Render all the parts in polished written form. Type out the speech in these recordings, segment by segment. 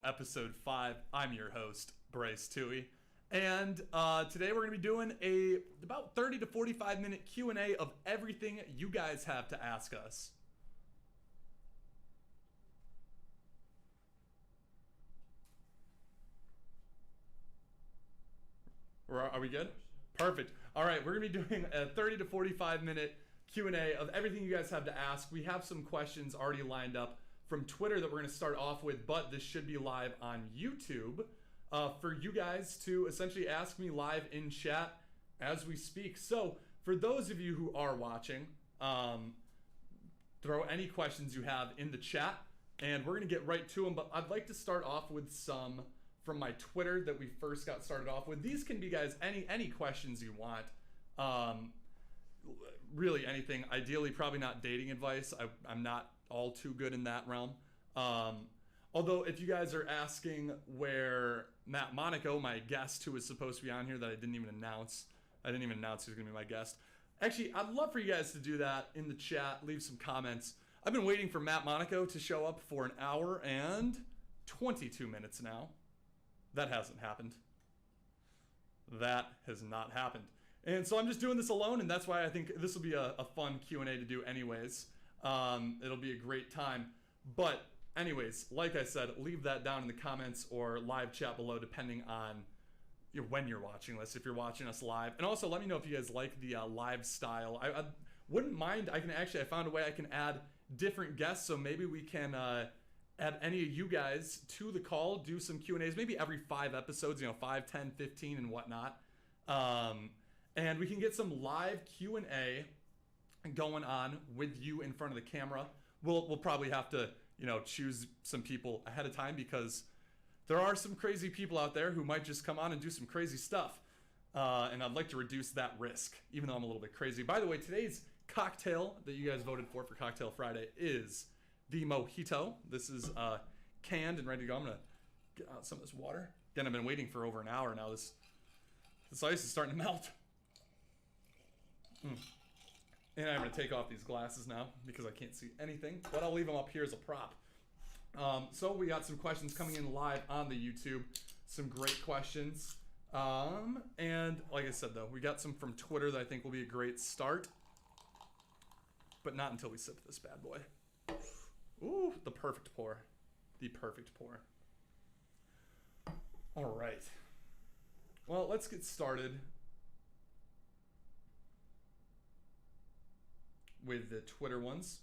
episode 5. I'm your host, Bryce Tuohey. And today we're going to be doing about 30 to 45 minute Q&A of everything you guys have to ask us. Are we good? Perfect. All right, we're going to be doing a 30 to 45 minute Q&A of everything you guys have to ask. We have some questions already lined up from Twitter that we're going to start off with, but this should be live on YouTube for you guys to essentially ask me live in chat as we speak. So for those of you who are watching, throw any questions you have in the chat and we're going to get right to them. But I'd like to start off with some from my Twitter that we first got started off with. These can be, guys, any questions you want. Really anything. Ideally, probably not dating advice. I'm not all too good in that realm. Although if you guys are asking where Matt Monaco, my guest who was supposed to be on here that I didn't even announce he was going to be my guest. Actually, I'd love for you guys to do that in the chat. Leave some comments. I've been waiting for Matt Monaco to show up for an hour and 22 minutes now. That hasn't happened. That has not happened. And so I'm just doing this alone, and that's why I think this will be a fun Q&A to do anyways. It'll be a great time. But anyways, like I said, leave that down in the comments or live chat below, depending on when you're watching this, if you're watching us live. And also let me know if you guys like the live style. I wouldn't mind. I found a way I can add different guests, so maybe we can add any of you guys to the call, do some Q&As, maybe every 5 episodes, 5, 10, 15, and whatnot. And we can get some live Q&A going on with you in front of the camera. We'll probably have to, choose some people ahead of time because there are some crazy people out there who might just come on and do some crazy stuff. And I'd like to reduce that risk, even though I'm a little bit crazy. By the way, today's cocktail that you guys voted for Cocktail Friday is the Mojito. This is canned and ready to go. I'm going to get out some of this water. Again, I've been waiting for over an hour now. This ice is starting to melt. And I'm going to take off these glasses now because I can't see anything, but I'll leave them up here as a prop. So we got some questions coming in live on the YouTube. Some great questions. And like I said, though, we got some from Twitter that I think will be a great start, but not until we sip this bad boy. Ooh, the perfect pour. The perfect pour. All right. Well, let's get started with the Twitter ones.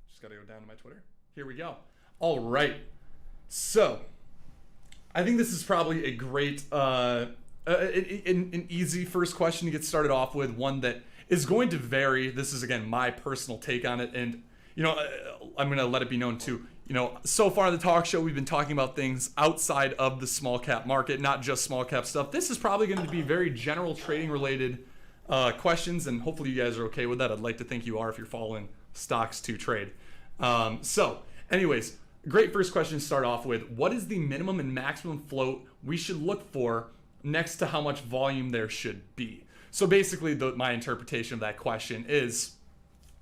Just got to go down to my Twitter. Here we go. All right. So, I think this is probably a great, an easy first question to get started off with. One that is going to vary. This is, again, my personal take on it. And, I'm going to let it be known too. So far in the talk show, we've been talking about things outside of the small cap market, not just small cap stuff. This is probably going to be very general trading related questions, and hopefully you guys are okay with that. I'd like to think you are if you're following StocksToTrade. So anyways, great first question to start off with. What is the minimum and maximum float we should look for next to how much volume there should be? So basically my interpretation of that question is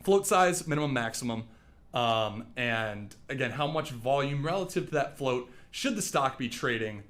float size, minimum, maximum, and again, how much volume relative to that float should the stock be trading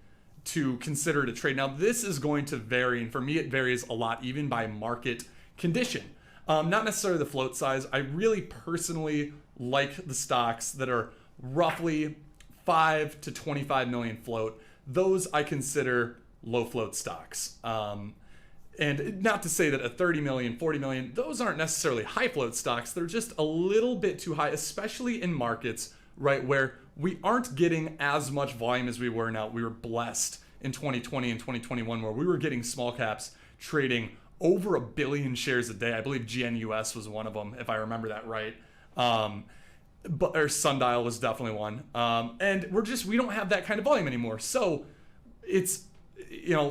to consider it a trade. Now, this is going to vary, and for me, it varies a lot, even by market condition. Not necessarily the float size. I really personally like the stocks that are roughly 5 to 25 million float. Those I consider low float stocks. And not to say that a 30 million, 40 million, those aren't necessarily high float stocks. They're just a little bit too high, especially in markets, right, where we aren't getting as much volume as we were now. We were blessed in 2020 and 2021 where we were getting small caps trading over 1 billion shares a day. I believe GNUS was one of them, if I remember that right. Or Sundial was definitely one. And we don't have that kind of volume anymore. So it's,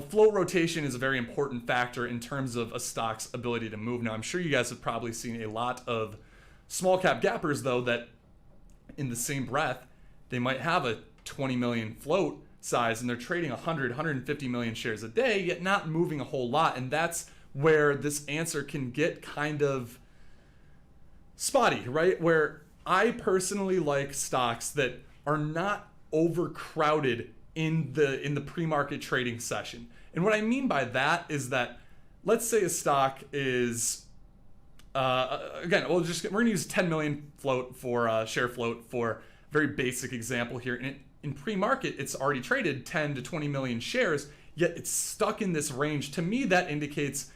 float rotation is a very important factor in terms of a stock's ability to move. Now, I'm sure you guys have probably seen a lot of small cap gappers, though, that in the same breath, they might have a 20 million float size and they're trading 100, 150 million shares a day, yet not moving a whole lot. And that's where this answer can get kind of spotty, right? Where I personally like stocks that are not overcrowded in the pre-market trading session. And what I mean by that is that, let's say a stock is, again, we're going to use 10 million float for share float for very basic example here. And in pre-market, it's already traded 10 to 20 million shares, yet it's stuck in this range. To me, that indicates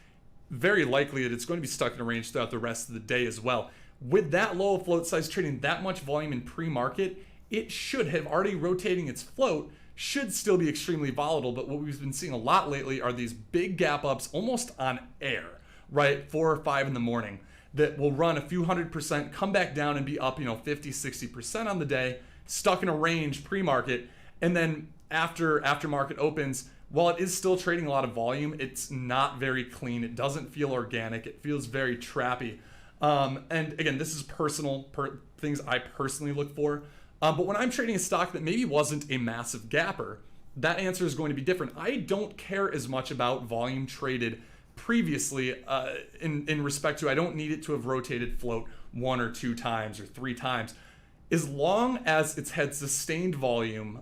very likely that it's going to be stuck in a range throughout the rest of the day as well. With that low float size trading that much volume in pre-market, it should have already rotating its float, should still be extremely volatile. But what we've been seeing a lot lately are these big gap ups almost on air, right? 4 or 5 in the morning that will run a few 100%, come back down and be up, 50, 60% on the day, stuck in a range pre-market. And then after market opens, while it is still trading a lot of volume, it's not very clean. It doesn't feel organic. It feels very trappy. And again, this is personal things I personally look for. But when I'm trading a stock that maybe wasn't a massive gapper, that answer is going to be different. I don't care as much about volume traded previously in respect to, I don't need it to have rotated float 1 or 2 times or 3 times. As long as it's had sustained volume,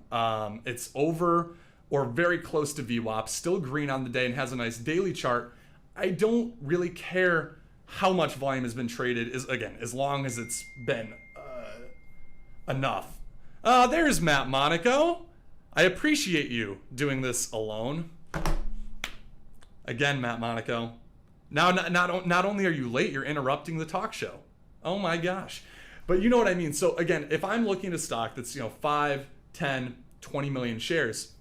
it's over or very close to VWAP, still green on the day and has a nice daily chart, I don't really care how much volume has been traded, as long as it's been enough. There's Matt Monaco. I appreciate you doing this alone. Again, Matt Monaco. Now, not only are you late, you're interrupting the talk show. Oh my gosh. But you know what I mean. So again, if I'm looking at a stock that's 5, 10, 20 million shares,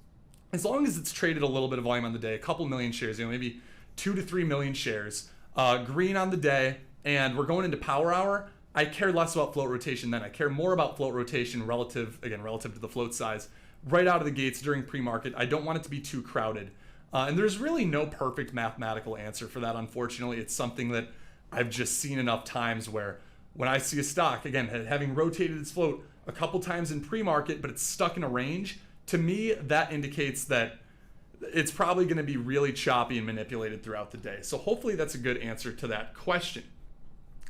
as long as it's traded a little bit of volume on the day, a couple million shares, maybe 2 to 3 million shares, green on the day, and we're going into power hour, I care less about float rotation then. I care more about float rotation relative to the float size right out of the gates during pre-market. I don't want it to be too crowded. And there's really no perfect mathematical answer for that, unfortunately. It's something that I've just seen enough times where when I see a stock, again, having rotated its float a couple times in pre-market, but it's stuck in a range, to me, that indicates that it's probably going to be really choppy and manipulated throughout the day. So hopefully that's a good answer to that question.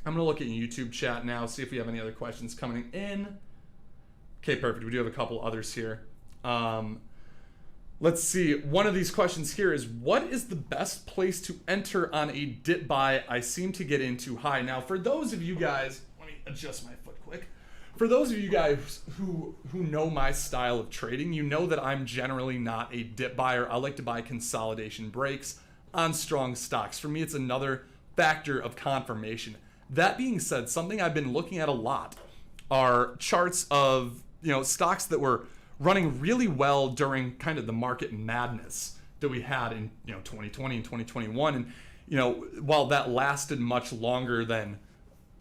I'm going to look at YouTube chat now, see if we have any other questions coming in. Okay, perfect. We do have a couple others here. Let's see. One of these questions here is, what is the best place to enter on a dip buy? I seem to get into high. Now, for those of you guys, let me adjust my foot quick. For those of you guys who know my style of trading, you know that I'm generally not a dip buyer. I like to buy consolidation breaks on strong stocks. For me, it's another factor of confirmation. That being said, something I've been looking at a lot are charts of stocks that were running really well during kind of the market madness that we had in 2020 and 2021. And while that lasted much longer than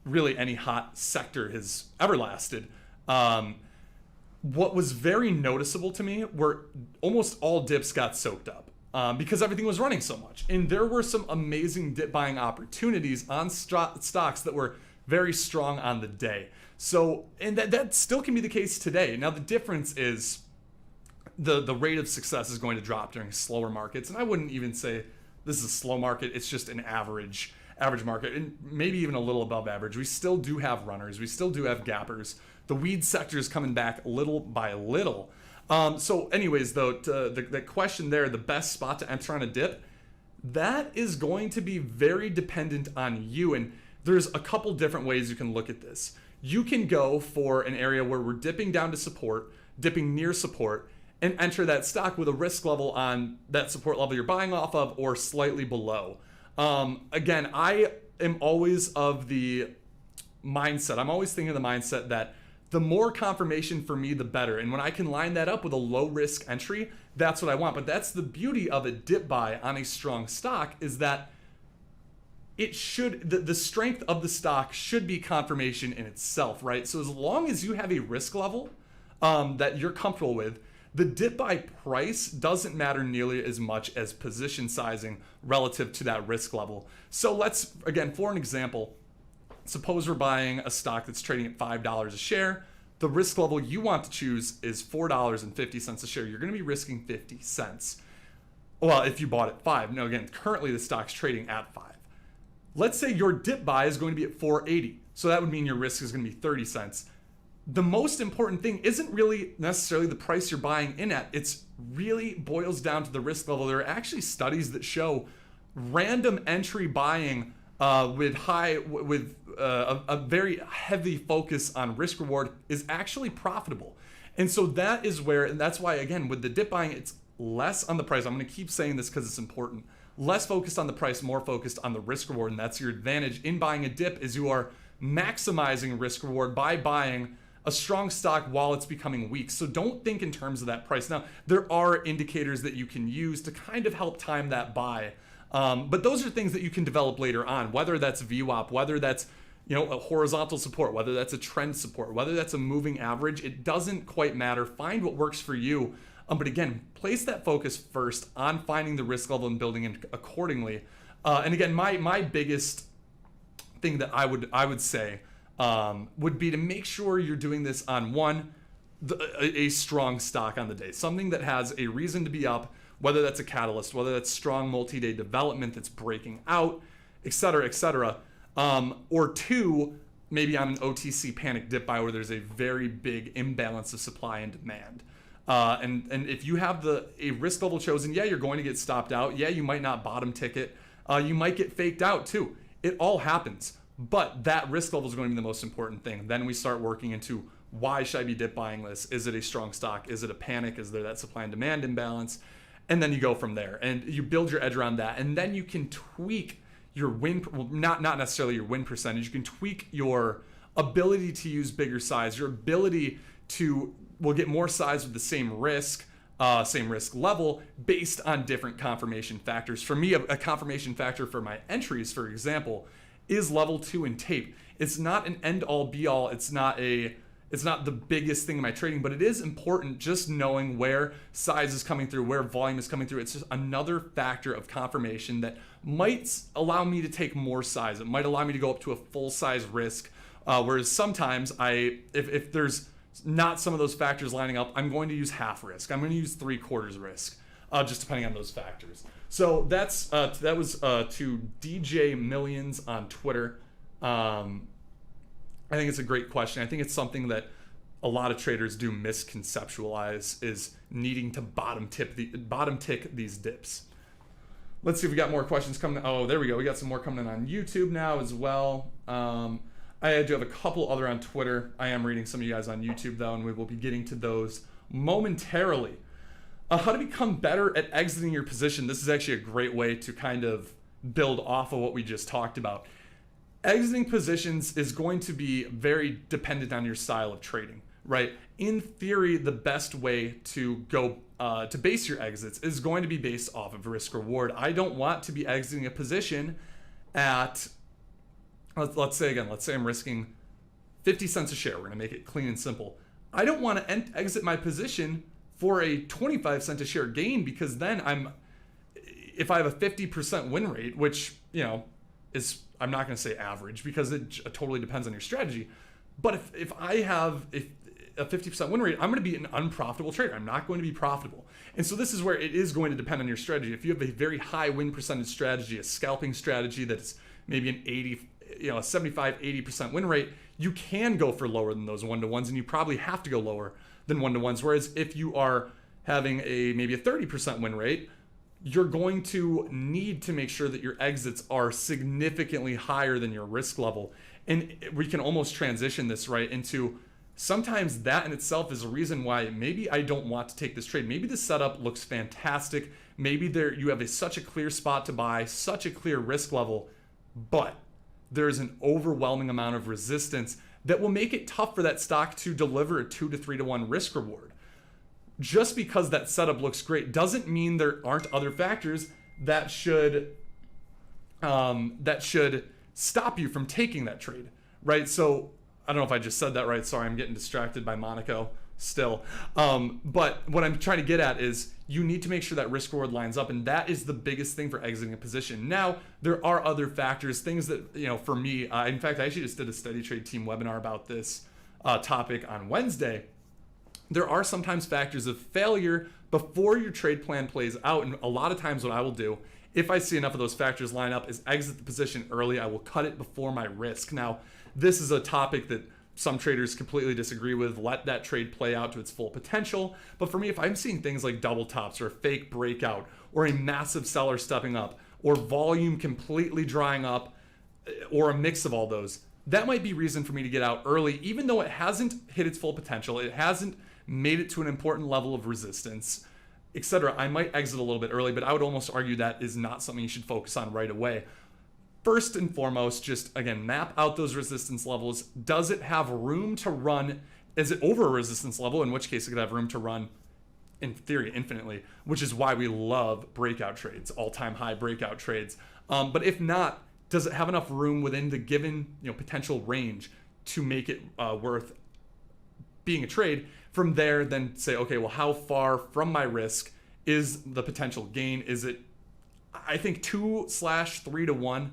really any hot sector has ever lasted, what was very noticeable to me were almost all dips got soaked up because everything was running so much. And there were some amazing dip buying opportunities on stocks that were very strong on the day. So, and that still can be the case today. Now, the difference is the rate of success is going to drop during slower markets. And I wouldn't even say this is a slow market. It's just an average market, and maybe even a little above average. We still do have runners. We still do have gappers. The weed sector is coming back little by little. So anyways, though, the question there, the best spot to enter on a dip, that is going to be very dependent on you. And there's a couple different ways you can look at this. You can go for an area where we're dipping down to support, dipping near support, and enter that stock with a risk level on that support level you're buying off of or slightly below. Again, I am always of the mindset, I'm always thinking of the mindset that the more confirmation for me, the better. And when I can line that up with a low risk entry, that's what I want. But that's the beauty of a dip buy on a strong stock, is that it should, the strength of the stock should be confirmation in itself, right? So as long as you have a risk level that you're comfortable with, the dip buy price doesn't matter nearly as much as position sizing relative to that risk level. So let's, again, for an example, suppose we're buying a stock that's trading at $5 a share. The risk level you want to choose is $4.50 a share. You're going to be risking 50 cents. Well, if you bought at 5. Now, again, currently the stock's trading at 5. Let's say your dip buy is going to be at 4.80. So that would mean your risk is going to be 30 cents. The most important thing isn't really necessarily the price you're buying in at. It's really boils down to the risk level. There are actually studies that show random entry buying with a very heavy focus on risk reward is actually profitable. And so that is where, and that's why, again, with the dip buying, it's less on the price. I'm going to keep saying this because it's important. Less focused on the price, more focused on the risk reward. And that's your advantage in buying a dip, is you are maximizing risk reward by buying a strong stock while it's becoming weak. So don't think in terms of that price. Now, there are indicators that you can use to kind of help time that buy. But those are things that you can develop later on, whether that's VWAP, whether that's a horizontal support, whether that's a trend support, whether that's a moving average. It doesn't quite matter. Find what works for you. But again, place that focus first on finding the risk level and building it accordingly. And again, my biggest thing that I would say would be to make sure you're doing this on a strong stock on the day, something that has a reason to be up, whether that's a catalyst, whether that's strong multi-day development that's breaking out, et cetera, or two, maybe on an OTC panic dip buy where there's a very big imbalance of supply and demand. And if you have a risk level chosen, yeah, you're going to get stopped out. Yeah, you might not bottom ticket. You might get faked out too. It all happens. But that risk level is going to be the most important thing. Then we start working into, why should I be dip buying this? Is it a strong stock? Is it a panic? Is there that supply and demand imbalance? And then you go from there and you build your edge around that. And then you can tweak your win, well, not necessarily your win percentage. You can tweak your ability to use bigger size, your ability to get more size with the same risk level based on different confirmation factors. For me, a confirmation factor for my entries, for example, is level 2 in tape. It's not an end all be all. It's not the biggest thing in my trading, but it is important just knowing where size is coming through, where volume is coming through. It's just another factor of confirmation that might allow me to take more size. It might allow me to go up to a full size risk. Whereas sometimes if there's not some of those factors lining up, I'm going to use half risk. I'm going to use 3/4 risk, just depending on those factors. So that was to DJ Millions on Twitter. I think it's a great question. I think it's something that a lot of traders do misconceptualize, is needing to bottom tick these dips. Let's see if we got more questions coming. Oh, there we go. We got some more coming in on YouTube now as well. I do have a couple other on Twitter. I am reading some of you guys on YouTube though, and we will be getting to those momentarily. How to become better at exiting your position. This is actually a great way to kind of build off of what we just talked about. Exiting positions is going to be very dependent on your style of trading, right? In theory, the best way to go to base your exits is going to be based off of risk reward. I don't want to be exiting a position at, let's say I'm risking 50 cents a share. We're going to make it clean and simple. I don't want to exit my position for a 25 cent a share gain, because then if I have a 50% win rate, which, is, I'm not going to say average because it totally depends on your strategy. But if I have a 50% win rate, I'm going to be an unprofitable trader. I'm not going to be profitable. And so this is where it is going to depend on your strategy. If you have a very high win percentage strategy, a scalping strategy that's maybe a 75, 80% win rate, you can go for lower than those 1-to-1s, and you probably have to go lower than 1-to-1s. Whereas if you are having maybe a 30% win rate, you're going to need to make sure that your exits are significantly higher than your risk level. And we can almost transition this right into, sometimes that in itself is a reason why maybe I don't want to take this trade. Maybe the setup looks fantastic. Maybe you have such a clear spot to buy, such a clear risk level, but there's an overwhelming amount of resistance that will make it tough for that stock to deliver a 2 to 3-to-1 risk reward. Just because that setup looks great doesn't mean there aren't other factors that should stop you from taking that trade, right? So I don't know if I just said that right. Sorry, I'm getting distracted by Monaco still. But what I'm trying to get at is you need to make sure that risk reward lines up, and that is the biggest thing for exiting a position. Now, there are other factors, things that, for me, in fact, I actually just did a Steady Trade team webinar about this topic on Wednesday. There are sometimes factors of failure before your trade plan plays out. And a lot of times what I will do, if I see enough of those factors line up, is exit the position early. I will cut it before my risk. Now, this is a topic that some traders completely disagree with. Let that trade play out to its full potential. But for me, if I'm seeing things like double tops or a fake breakout or a massive seller stepping up or volume completely drying up or a mix of all those, that might be reason for me to get out early, even though it hasn't hit its full potential. It hasn't made it to an important level of resistance, etc. I might exit a little bit early, but I would almost argue that is not something you should focus on right away. First and foremost, just again, map out those resistance levels. Does it have room to run? Is it over a resistance level? In which case it could have room to run, in theory, infinitely, which is why we love breakout trades, all-time high breakout trades. But if not, does it have enough room within the given potential range to make it worth being a trade? From there, then say, okay, well, how far from my risk is the potential gain? Is it, I think 2/3 to 1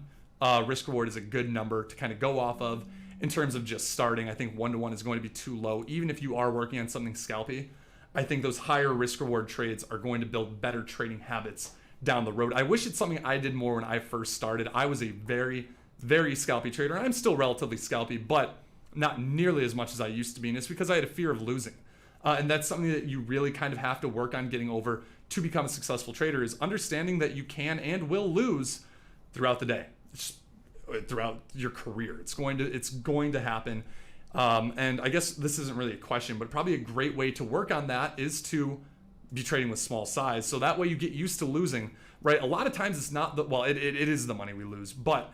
risk reward is a good number to kind of go off of in terms of just starting. I think 1 to 1 is going to be too low. Even if you are working on something scalpy, I think those higher risk reward trades are going to build better trading habits down the road. I wish it's something I did more when I first started. I was a very, very scalpy trader. I'm still relatively scalpy, but not nearly as much as I used to be. And it's because I had a fear of losing. And that's something that you really kind of have to work on getting over to become a successful trader, is understanding that you can and will lose throughout the day, throughout your career. It's going to happen. And I guess this isn't really a question, but probably a great way to work on that is to be trading with small size. So that way you get used to losing, right? A lot of times it's not it is the money we lose, but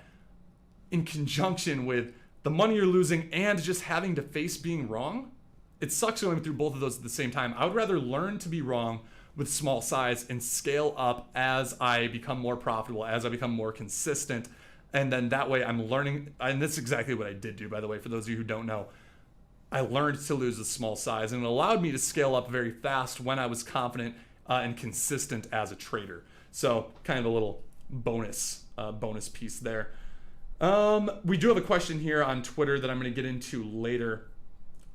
in conjunction with the money you're losing and just having to face being wrong, it sucks going through both of those at the same time. I would rather learn to be wrong with small size and scale up as I become more profitable, as I become more consistent. And then that way I'm learning, and that's exactly what I did do, by the way, for those of you who don't know. I learned to lose a small size, and it allowed me to scale up very fast when I was confident and consistent as a trader. So kind of a little bonus piece there. We do have a question here on Twitter that I'm going to get into later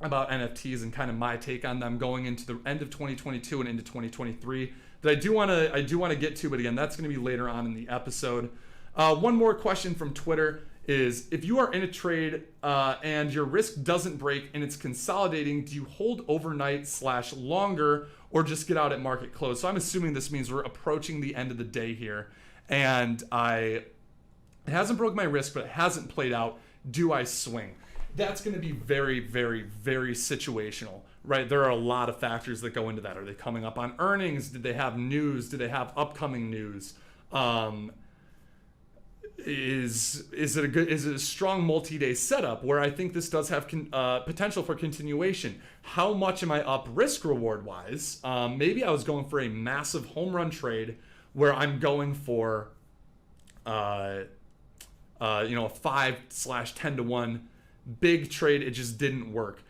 about NFTs and kind of my take on them going into the end of 2022 and into 2023 that I do want to get to, but again, that's going to be later on in the episode. One more question from Twitter is, if you are in a trade and your risk doesn't break and it's consolidating, do you hold overnight / longer or just get out at market close? So I'm assuming this means we're approaching the end of the day here, and it hasn't broke my risk, but it hasn't played out. Do I swing? That's going to be very, very, very situational, right? There are a lot of factors that go into that. Are they coming up on earnings? Did they have news? Did they have upcoming news? Is it a strong multi-day setup where I think this does have potential for continuation? How much am I up risk reward wise? Maybe I was going for a massive home run trade where I'm going for a 5/10 to 1 big trade. It just didn't work.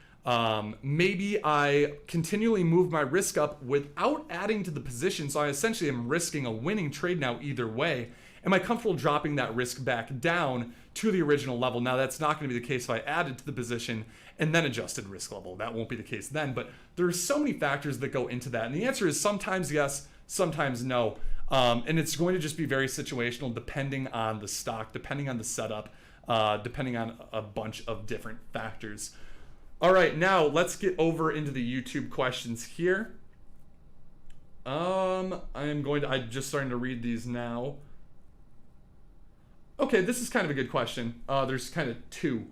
Maybe I continually move my risk up without adding to the position, so I essentially am risking a winning trade now either way. Am I comfortable dropping that risk back down to the original level? Now, that's not going to be the case if I added to the position and then adjusted risk level. That won't be the case then, but there are so many factors that go into that. And the answer is sometimes yes, sometimes no. And it's going to just be very situational depending on the stock, depending on the setup, depending on a bunch of different factors. All right, now let's get over into the YouTube questions here. I'm just starting to read these now. Okay, this is kind of a good question. There's kind of two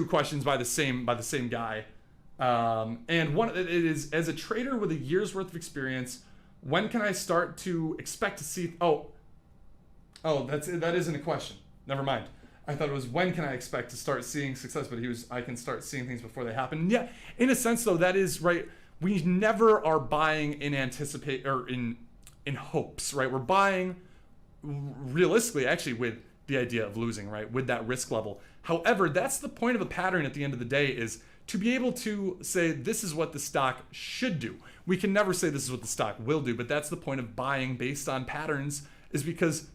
questions by the same guy, and one it is, as a trader with a year's worth of experience, when can I start to expect to see? That isn't a question. Never mind. I thought it was when can I expect to start seeing success, but I can start seeing things before they happen. Yeah, in a sense though, that is right. We never are buying in anticipate or in hopes, right? We're buying realistically actually with the idea of losing, right, with that risk level. However, that's the point of a pattern at the end of the day, is to be able to say this is what the stock should do. We can never say this is what the stock will do, but that's the point of buying based on patterns, is because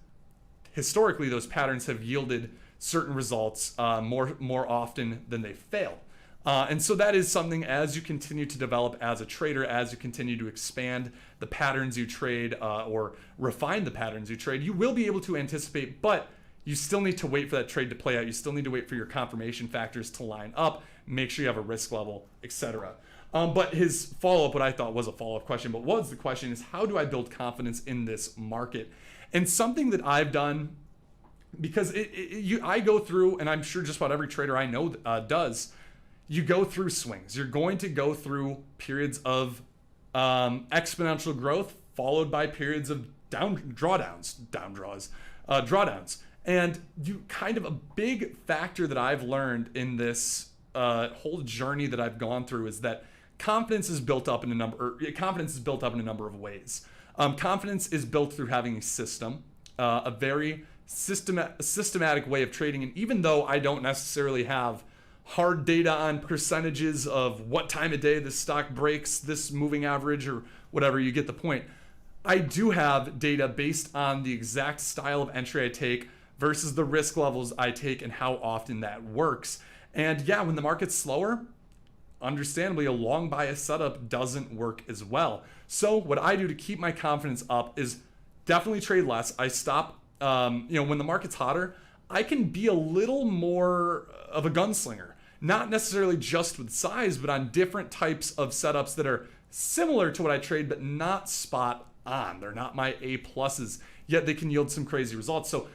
historically those patterns have yielded certain results more often than they fail. And so that is something, as you continue to develop as a trader, as you continue to expand the patterns you trade or refine the patterns you trade, you will be able to anticipate, but you still need to wait for that trade to play out. You still need to wait for your confirmation factors to line up, make sure you have a risk level, etc. But his follow-up, what I thought was a follow-up question, but was the question is, how do I build confidence in this market? And something that I've done, because I go through, and I'm sure just about every trader I know does, you go through swings. You're going to go through periods of exponential growth followed by periods of drawdowns. And a big factor that I've learned in this whole journey that I've gone through is that confidence is built up in a number of ways. Confidence is built through having a system, a very systematic way of trading. And even though I don't necessarily have hard data on percentages of what time of day this stock breaks this moving average or whatever, you get the point. I do have data based on the exact style of entry I take versus the risk levels I take and how often that works. And yeah, when the market's slower, understandably, a long bias setup doesn't work as well. So what I do to keep my confidence up is definitely trade less. I stop, when the market's hotter, I can be a little more of a gunslinger. Not necessarily just with size, but on different types of setups that are similar to what I trade, but not spot on. They're not my A pluses, yet they can yield some crazy results. So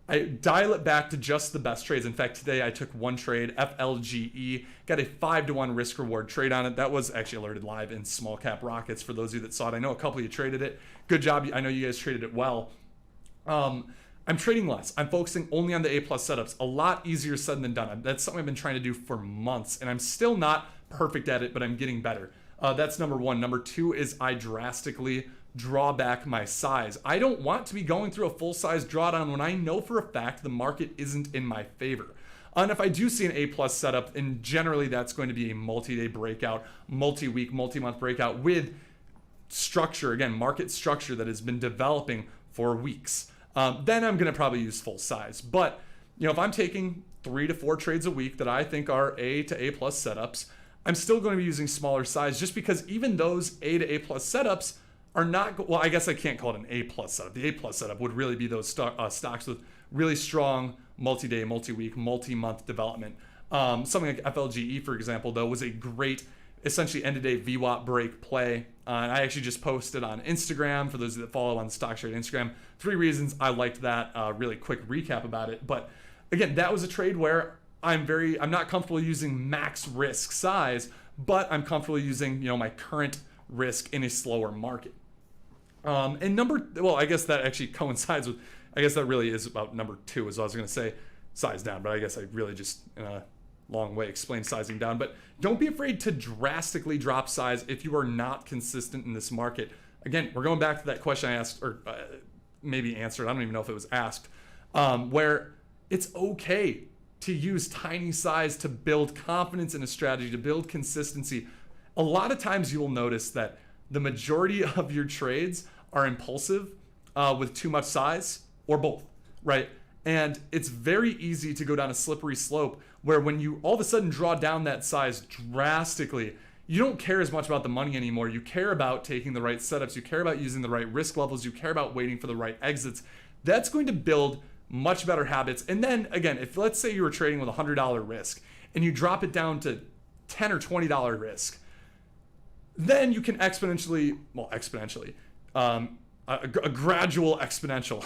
I dial it back to just the best trades. In fact, today I took one trade, FLGE, got a 5-to-1 risk reward trade on it. That was actually alerted live in Small Cap Rockets for those of you that saw it. I know a couple of you traded it. Good job. I know you guys traded it well. I'm trading less. I'm focusing only on the A plus setups. A lot easier said than done. That's something I've been trying to do for months, and I'm still not perfect at it, but I'm getting better. That's number one. Number two is I drastically draw back my size. I don't want to be going through a full size drawdown when I know for a fact the market isn't in my favor. And if I do see an A plus setup, and generally that's going to be a multi-day breakout, multi-week, multi-month breakout with structure, again, market structure that has been developing for weeks. Then I'm going to probably use full size. But if I'm taking 3 to 4 trades a week that I think are A to A plus setups, I'm still going to be using smaller size just because even those A to A plus setups are not, well, I guess I can't call it an A plus setup. The A plus setup would really be those stocks with really strong multi-day, multi-week, multi-month development. Something like FLGE, for example, though, was a great, essentially end-of-day VWAP break play. And I actually just posted on Instagram, for those that follow on the StocksToTrade Instagram, 3 reasons I liked that. Really quick recap about it. But again, that was a trade where I'm not comfortable using max risk size, but I'm comfortable using my current risk in a slower market. I guess that actually coincides with, I guess that really is about number 2, as I was going to say, size down, but I guess I really just in a long way explained sizing down. But don't be afraid to drastically drop size if you are not consistent in this market. Again, we're going back to that question I asked, or maybe answered, I don't even know if it was asked, where it's okay to use tiny size to build confidence in a strategy, to build consistency. A lot of times you will notice that the majority of your trades are impulsive with too much size, or both, right? And it's very easy to go down a slippery slope where when you all of a sudden draw down that size drastically, you don't care as much about the money anymore. You care about taking the right setups. You care about using the right risk levels. You care about waiting for the right exits. That's going to build much better habits. And then again, if let's say you were trading with $100 risk and you drop it down to $10 or $20 risk, then you can a gradual exponential.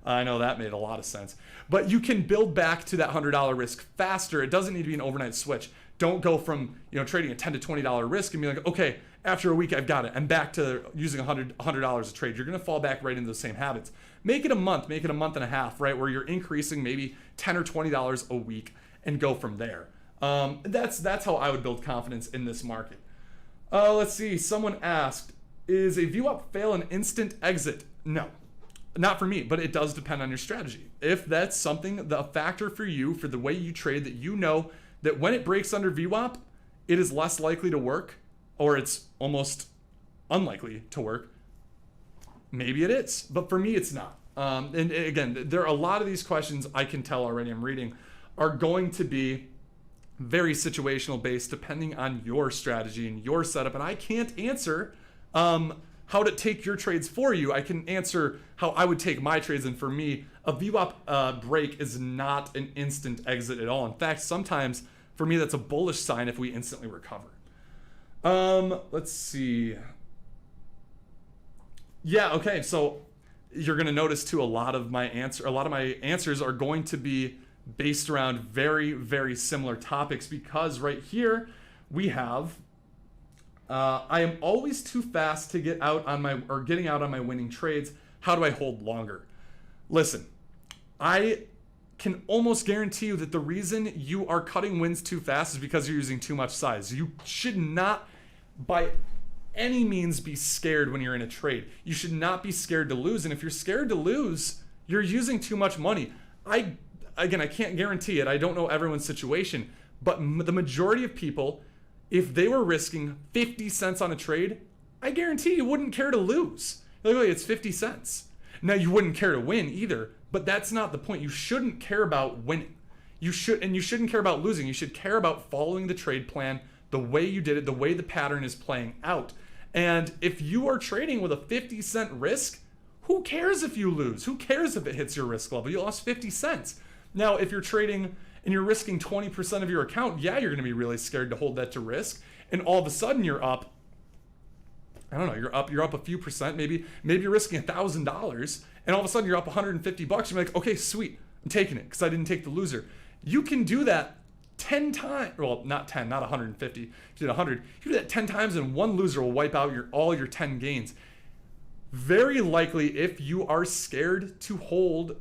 I know that made a lot of sense. But you can build back to that $100 risk faster. It doesn't need to be an overnight switch. Don't go from trading a $10 to $20 risk and be like, okay, after a week I've got it. I'm back to using $100 a trade. You're going to fall back right into the same habits. Make it a month, make it a month and a half, right, where you're increasing maybe $10 or $20 a week and go from there. That's how I would build confidence in this market. Let's see. Someone asked, is a VWAP fail an instant exit? No. Not for me, but it does depend on your strategy. If that's something, the factor for you, for the way you trade, that you know that when it breaks under VWAP, it is less likely to work, or it's almost unlikely to work, maybe it is. But for me, it's not. And again, there are a lot of these questions I can tell already, I'm reading, are going to be very situational based depending on your strategy and your setup. And I can't answer how to take your trades for you. I can answer how I would take my trades. And for me, a VWAP break is not an instant exit at all. In fact, sometimes for me, that's a bullish sign if we instantly recover. Let's see. Yeah, okay. So you're going to notice too, a lot of my answers are going to be based around very, very similar topics, because right here we have I am always too fast to getting out on my winning trades. How do I hold longer? Listen, I can almost guarantee you that the reason you are cutting wins too fast is because you're using too much size. You should not by any means be scared when you're in a trade. You should not be scared to lose. And if you're scared to lose, you're using too much money. I can't guarantee it. I don't know everyone's situation, but the majority of people, if they were risking 50 cents on a trade, I guarantee you wouldn't care to lose. Like, it's 50 cents. Now, you wouldn't care to win either, but that's not the point. You shouldn't care about winning. You shouldn't care about losing. You should care about following the trade plan, the way you did it, the way the pattern is playing out. And if you are trading with a 50-cent risk, who cares if you lose? Who cares if it hits your risk level? You lost 50 cents. Now, if you're trading and you're risking 20% of your account, yeah, you're going to be really scared to hold that to risk. And all of a sudden you're up, I don't know, you're up a few percent. Maybe you're risking $1,000, and all of a sudden you're up 150 bucks. You're like, okay, sweet, I'm taking it because I didn't take the loser. You can do that 10 times. Well, not 10, not 150. You did 100. You do that 10 times, and one loser will wipe out all your 10 gains. Very likely, if you are scared to hold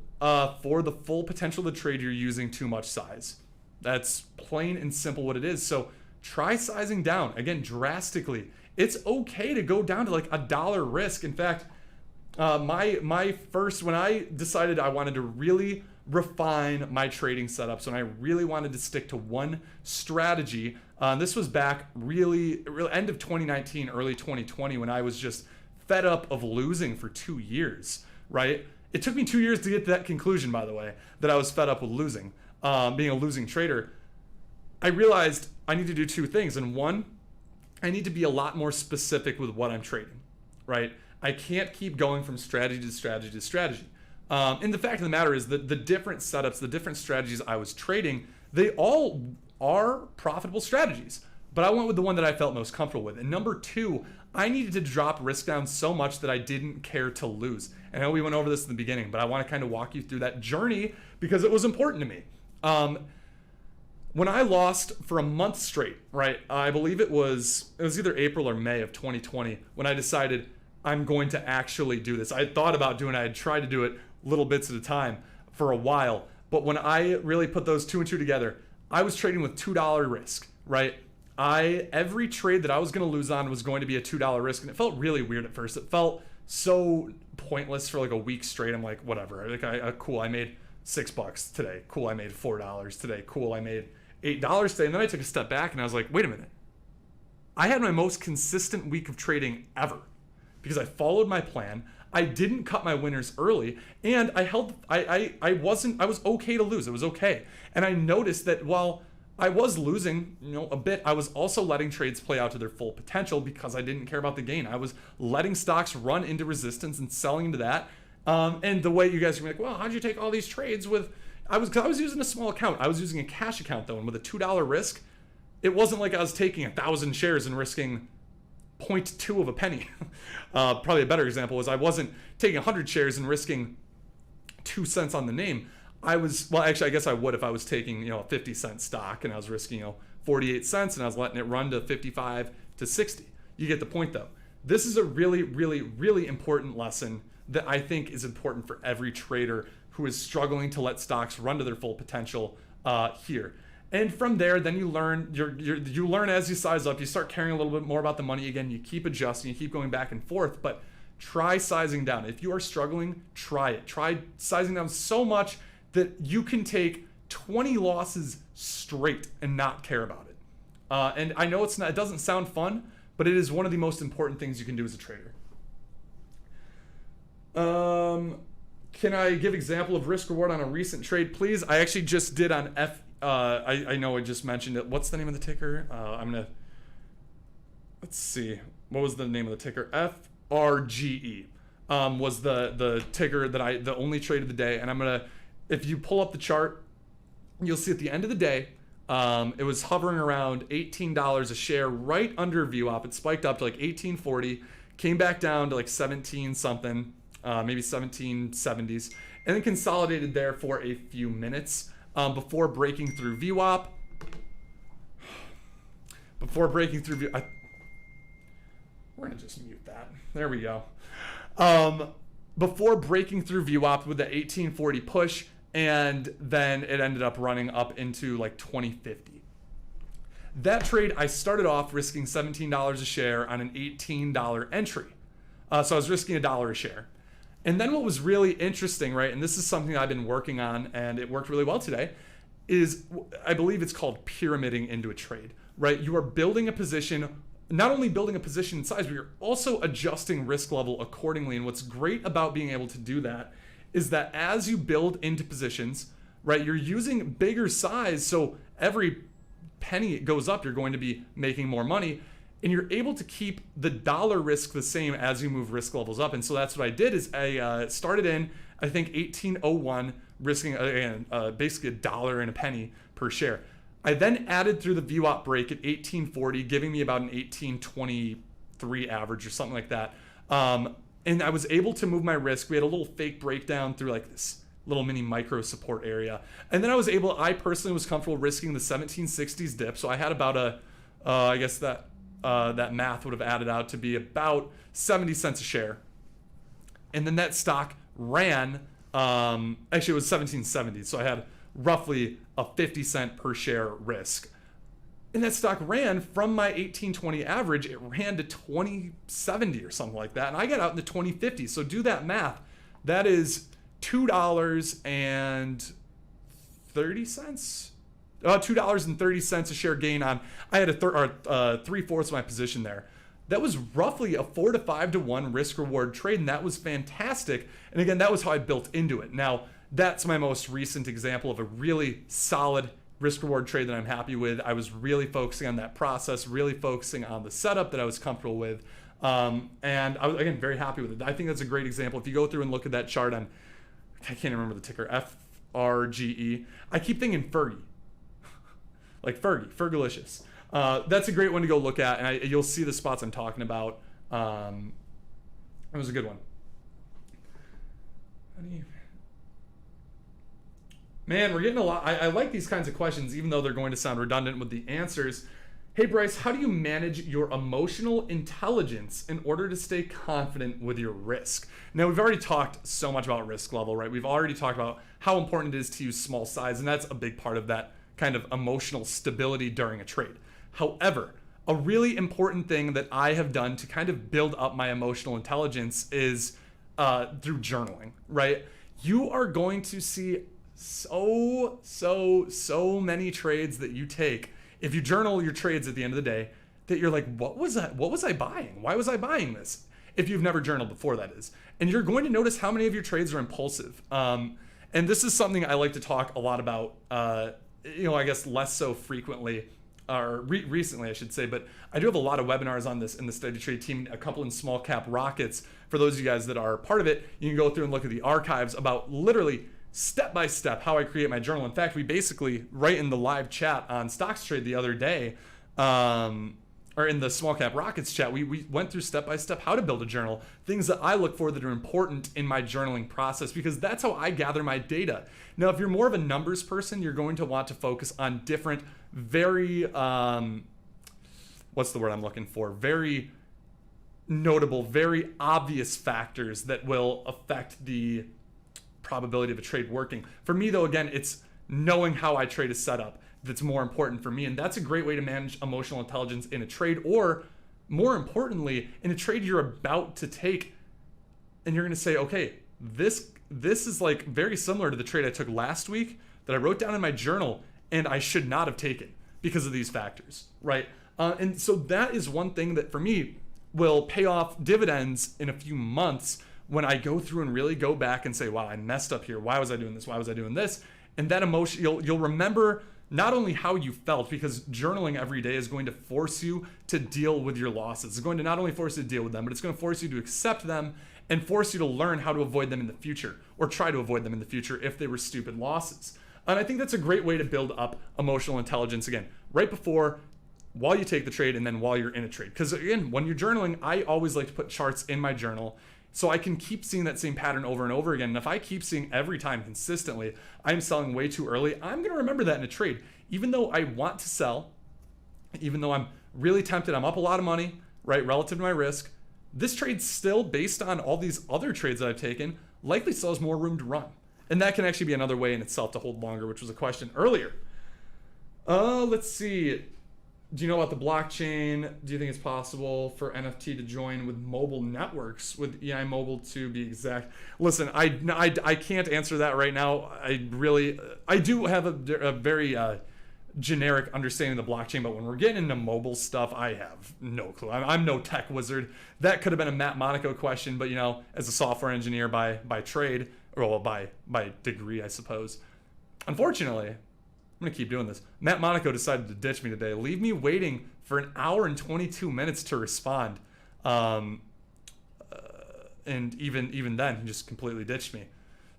for the full potential of the trade, you're using too much size. That's plain and simple what it is. So try sizing down, again, drastically. It's okay to go down to like $1 risk. In fact, when I decided I wanted to really refine my trading setups, when I really wanted to stick to one strategy, this was back really end of 2019, early 2020, when I was just fed up of losing for 2 years, right? It took me 2 years to get to that conclusion, by the way, that I was fed up with losing, being a losing trader. I realized I need to do two things. And one, I need to be a lot more specific with what I'm trading, right? I can't keep going from strategy to strategy to strategy. And the fact of the matter is that the different setups, the different strategies I was trading, they all are profitable strategies. But I went with the one that I felt most comfortable with. And number two, I needed to drop risk down so much that I didn't care to lose. I know we went over this in the beginning, but I want to kind of walk you through that journey because it was important to me. When I lost for a month straight, right? I believe it was either April or May of 2020 when I decided I'm going to actually do this. I had thought about doing it. I had tried to do it little bits at a time for a while. But when I really put those two and two together, I was trading with $2 risk, right? Every trade that I was going to lose on was going to be a $2 risk, and it felt really weird at first. It felt so pointless for like a week straight. I'm like, whatever. Like, cool, I made $6 today. Cool, I made $4 today. Cool, I made $8 today. And then I took a step back and I was like, wait a minute. I had my most consistent week of trading ever because I followed my plan. I didn't cut my winners early, and I was okay to lose. It was okay. And I noticed that while I was losing, a bit, I was also letting trades play out to their full potential because I didn't care about the gain. I was letting stocks run into resistance and selling into that. And the way you guys are like, well, how'd you take all these trades with? I was using a small account. I was using a cash account though, and with a $2 risk, it wasn't like I was taking 1,000 shares and risking 0.2 of a penny. Probably a better example is I wasn't taking 100 shares and risking 2 cents on the name. Actually, I guess I would if I was taking, a 50-cent stock and I was risking, 48 cents and I was letting it run to 55 to 60. You get the point though. This is a really, really, really important lesson that I think is important for every trader who is struggling to let stocks run to their full potential here. And from there, then you learn, you learn as you size up, you start caring a little bit more about the money again, you keep adjusting, you keep going back and forth, but try sizing down. If you are struggling, try it. Try sizing down so much that you can take 20 losses straight and not care about it. And I know it doesn't sound fun, but it is one of the most important things you can do as a trader. Can I give example of risk reward on a recent trade, please? I actually just did on I know I just mentioned it. What's the name of the ticker? Let's see. What was the name of the ticker? FRGE was the ticker that the only trade of the day. And I'm gonna, if you pull up the chart, you'll see at the end of the day, it was hovering around $18 a share, right under VWAP. It spiked up to like 1840, came back down to like 17 something, maybe 1770s, and then consolidated there for a few minutes before breaking through VWAP. Before breaking through we're gonna just mute that. There we go. Before breaking through VWAP with the 1840 push, and then it ended up running up into like 2050. That trade, I started off risking $17 a share on an $18 entry. So I was risking $1 a share. And then what was really interesting, right, and this is something I've been working on and it worked really well today, is I believe it's called pyramiding into a trade, right? You are building a position, not only building a position in size, but you're also adjusting risk level accordingly. And what's great about being able to do that is that as you build into positions, right, you're using bigger size. So every penny it goes up, you're going to be making more money. And you're able to keep the dollar risk the same as you move risk levels up. And so that's what I did is I started in, I think, 1801, risking basically $1 and a penny per share. I then added through the VWAP break at 1840, giving me about an 1823 average or something like that. And I was able to move my risk. We had a little fake breakdown through like this little mini micro support area. And then I personally was comfortable risking the 1760s dip. So I had about I guess that math would have added out to be about 70 cents a share. And then that stock ran, actually it was 1770. So I had roughly a 50 cent per share risk. And that stock ran from my 1820 average, it ran to 2070 or something like that. And I got out in the 2050. So do that math. That is $2.30. $2.30 a share gain on, I had 3/4 of my position there. That was roughly a 4 to 5 to 1 risk reward trade, and that was fantastic. And again, that was how I built into it. Now, that's my most recent example of a really solid risk reward trade that I'm happy with. I was really focusing on that process, really focusing on the setup that I was comfortable with. And I was, again, very happy with it. I think that's a great example. If you go through and look at that chart on, I can't remember the ticker, FRGE. I keep thinking Fergie. Like Fergalicious. That's a great one to go look at, and you'll see the spots I'm talking about. It was a good one. Man, we're getting a lot. I like these kinds of questions, even though they're going to sound redundant with the answers. Hey, Bryce, how do you manage your emotional intelligence in order to stay confident with your risk? Now, we've already talked so much about risk level, right? We've already talked about how important it is to use small size, and that's a big part of that kind of emotional stability during a trade. However, a really important thing that I have done to kind of build up my emotional intelligence is through journaling, right? You are going to see so many trades that you take. If you journal your trades at the end of the day, that you're like, what was I buying? Why was I buying this? If you've never journaled before, that is. And you're going to notice how many of your trades are impulsive. And this is something I like to talk a lot about, I guess less so frequently, or recently I should say, but I do have a lot of webinars on this in the Steady Trade team, a couple in small cap rockets. For those of you guys that are part of it, you can go through and look at the archives about literally step by step how I create my journal. In fact, we basically, right in the live chat on StocksToTrade the other day, or in the small cap rockets chat, we went through step by step how to build a journal, things that I look for that are important in my journaling process, because that's how I gather my data. Now, if you're more of a numbers person, you're going to want to focus on different, very, what's the word I'm looking for? Very notable, very obvious factors that will affect the probability of a trade working. For me, though, again, it's knowing how I trade a setup that's more important for me. And that's a great way to manage emotional intelligence in a trade, or more importantly, in a trade you're about to take, and you're going to say, okay, this is like very similar to the trade I took last week that I wrote down in my journal and I should not have taken because of these factors, right? And so that is one thing that for me will pay off dividends in a few months when I go through and really go back and say, wow, I messed up here. Why was I doing this? Why was I doing this? And that emotion, you'll remember not only how you felt, because journaling every day is going to force you to deal with your losses. It's going to not only force you to deal with them, but it's going to force you to accept them and force you to learn how to avoid them in the future, or try to avoid them in the future if they were stupid losses. And I think that's a great way to build up emotional intelligence, again, right before, while you take the trade, and then while you're in a trade. Because again, when you're journaling, I always like to put charts in my journal so I can keep seeing that same pattern over and over again. And if I keep seeing every time consistently, I'm selling way too early, I'm going to remember that in a trade. Even though I want to sell, even though I'm really tempted, I'm up a lot of money, right, relative to my risk, this trade still, based on all these other trades that I've taken, likely still has more room to run. And that can actually be another way in itself to hold longer, which was a question earlier. Let's see. Do you know about the blockchain? Do you think it's possible for NFT to join with mobile networks, with EI Mobile to be exact? Listen, I can't answer that right now. I do have a very generic understanding of the blockchain, but when we're getting into mobile stuff, I have no clue. I'm no tech wizard. That could have been a Matt Monaco question, but as a software engineer by trade, or by degree, I suppose. Unfortunately, I'm going to keep doing this. Matt Monaco decided to ditch me today. Leave me waiting for an hour and 22 minutes to respond. And even then, he just completely ditched me.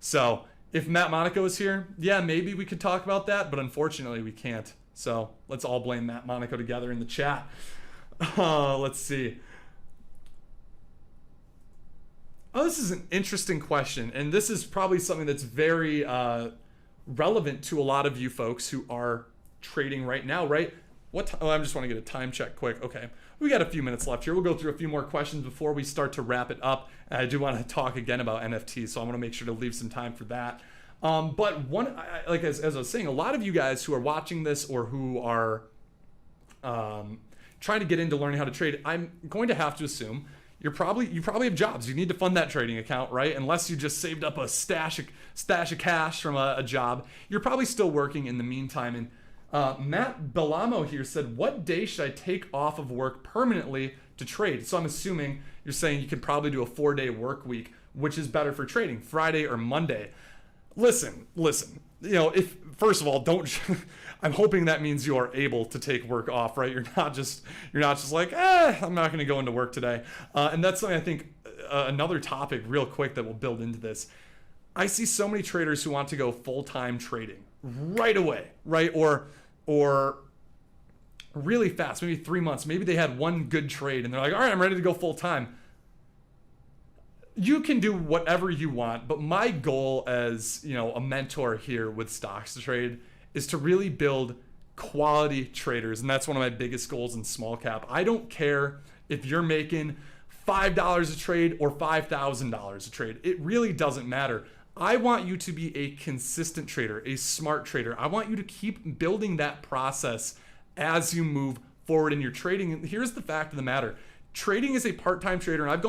So if Matt Monaco is here, yeah, maybe we could talk about that, but unfortunately we can't. So let's all blame Matt Monaco together in the chat. Let's see. Oh, this is an interesting question, and this is probably something that's very relevant to a lot of you folks who are trading right now, right? I just want to get a time check quick. Okay, we got a few minutes left here. We'll go through a few more questions before we start to wrap it up. And I do want to talk again about NFTs, so I want to make sure to leave some time for that. But as I was saying, a lot of you guys who are watching this or who are trying to get into learning how to trade, I'm going to have to assume you probably have jobs. You need to fund that trading account, right? Unless you just saved up a stash of cash from a job, you're probably still working in the meantime. And Matt Belamo here said, what day should I take off of work permanently to trade? So I'm assuming you're saying you could probably do a 4-day work week, which is better for trading, Friday or Monday. Listen. If first of all, don't. I'm hoping that means you are able to take work off, right? You're not just like, I'm not going to go into work today. And that's something I think another topic real quick that will build into this. I see so many traders who want to go full-time trading right away, right? Or really fast, maybe 3 months. Maybe they had one good trade and they're like, all right, I'm ready to go full-time. You can do whatever you want, but my goal as a mentor here with StocksToTrade is to really build quality traders, and that's one of my biggest goals in small cap. I don't care if you're making $5 a trade or $5,000 a trade. It really doesn't matter. I want you to be a consistent trader, a smart trader. I want you to keep building that process as you move forward in your trading. And here's the fact of the matter. Trading is a part-time trader, and I've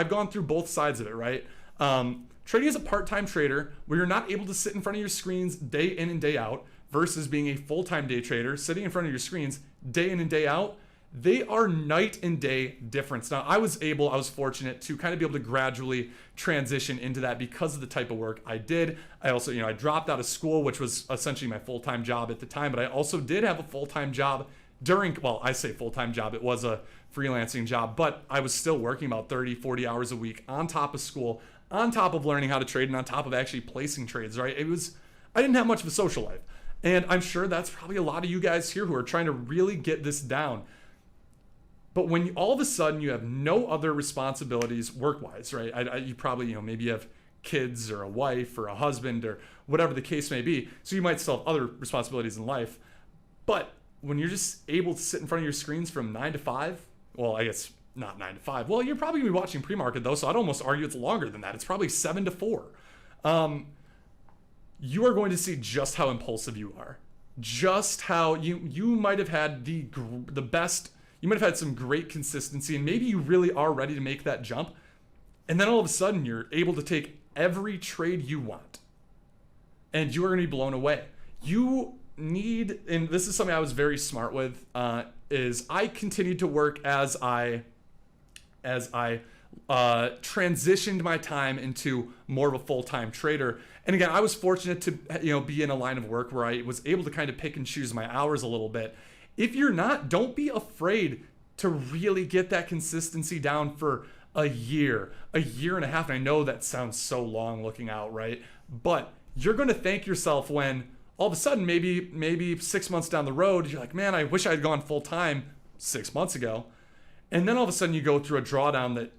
gone through both sides of it, right? Trading is a part-time trader where you're not able to sit in front of your screens day in and day out versus being a full-time day trader sitting in front of your screens day in and day out. They are night and day difference. Now, I was fortunate to kind of be able to gradually transition into that because of the type of work I did. I also, I dropped out of school, which was essentially my full-time job at the time, but I also did have a full-time job I say full-time job, it was a freelancing job, but I was still working about 30, 40 hours a week on top of school, on top of learning how to trade, and on top of actually placing trades, right? I didn't have much of a social life. And I'm sure that's probably a lot of you guys here who are trying to really get this down. But when all of a sudden you have no other responsibilities work-wise, right? You probably, maybe you have kids or a wife or a husband or whatever the case may be. So you might still have other responsibilities in life. But when you're just able to sit in front of your screens from 9 to 5, well, I guess not 9 to 5. Well, you're probably going to be watching pre-market though, so I'd almost argue it's longer than that. It's probably 7 to 4. You are going to see just how impulsive you are. Just how you might have had the best, you might have had some great consistency, and maybe you really are ready to make that jump. And then all of a sudden you're able to take every trade you want. And you are going to be blown away. You need, and this is something I was very smart with, is I continued to work as I transitioned my time into more of a full-time trader. And again, I was fortunate to be in a line of work where I was able to kind of pick and choose my hours a little bit. If you're not, don't be afraid to really get that consistency down for a year and a half. And I know that sounds so long looking out, right? But you're going to thank yourself when all of a sudden, maybe 6 months down the road, you're like, man, I wish I had gone full time 6 months ago. And then all of a sudden you go through a drawdown that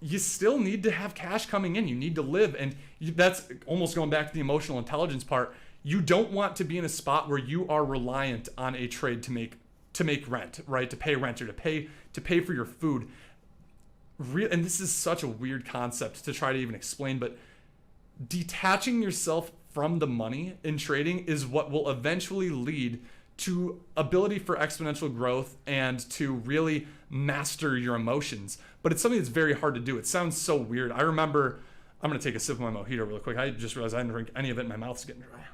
you still need to have cash coming in. You need to live. And that's almost going back to the emotional intelligence part. You don't want to be in a spot where you are reliant on a trade to make rent, right? To pay rent or to pay for your food. And this is such a weird concept to try to even explain, but detaching yourself from the money in trading is what will eventually lead to ability for exponential growth and to really master your emotions. But it's something that's very hard to do. It sounds so weird. I remember, I'm going to take a sip of my mojito real quick. I just realized I didn't drink any of it. My mouth's getting dry.